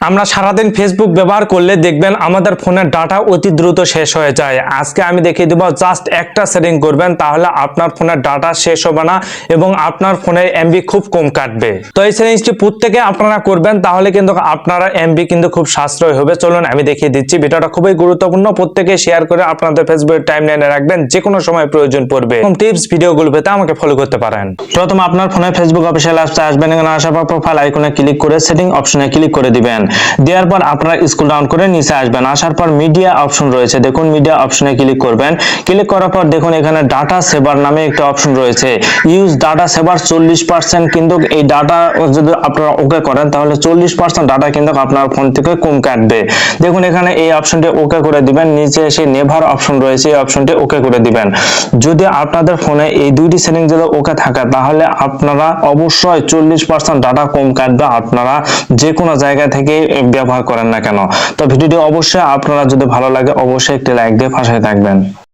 আমরা সারাদিন ফেসবুক ব্যবহার করলে দেখবেন আমাদের ফোনের ডাটা অতি দ্রুত শেষ হয়ে যায়। আজকে আমি দেখিয়ে দেব জাস্ট একটা সেটিং করবেন, তাহলে আপনার ফোনের ডাটা শেষ হবে না এবং আপনার ফোনের এমবি খুব কম কাটবে। তো এই সেটিংসটি প্রত্যেকে আপনারা করবেন, তাহলে কিন্তু আপনারা এমবি কিন্তু খুব সাশ্রয় হবে। চলুন আমি দেখিয়ে দিচ্ছি। ভিডিওটা খুবই গুরুত্বপূর্ণ, প্রত্যেকে শেয়ার করে আপনাদের ফেসবুকের টাইমলাইনে রাখবেন, যে কোনো সময় প্রয়োজন পড়বে। এরকম টিপস ভিডিওগুলো পেতে আমাকে ফলো করতে পারেন। প্রথমে আপনার ফোনের ফেসবুক অফিসিয়াল অ্যাপসে আসবেন। এখানে আসার পর প্রোফাইল আইকনে ক্লিক করে সেটিং অপশনে ক্লিক করে দিবেন। দেওয়ার পর আপনারা স্ক্রল ডাউন করে নিচে আসবেন। আসার পর মিডিয়া অপশন রয়েছে, দেখুন মিডিয়া অপশনে ক্লিক করবেন। ক্লিক করার পর দেখুন এখানে ডাটা সেভার নামে একটা অপশন রয়েছে। ইউজ ডাটা সেভার 40%, কিন্তু এই ডাটা যদি আপনারা ওকে করেন তাহলে 40% ডাটা কিন্তু আপনার ফোন থেকে কম কাটবে। দেখুন এখানে এই অপশনটি ওকে করে দিবেন। নিচে এসে নেভার অপশন রয়েছে, এই অপশনটি ওকে করে দিবেন। যদি আপনাদের ফোনে এই দুইটি সেটিং যদি ওকে থাকে তাহলে আপনারা অবশ্যই 40% ডাটা কম কাটবে, আপনারা যে কোনো জায়গা থেকে ব্যবহার করেন না কেন। তো ভিডিওটি অবশ্যই আপনারা যদি ভালো লাগে অবশ্যই একটি লাইক দিয়ে পাশে থাকবেন।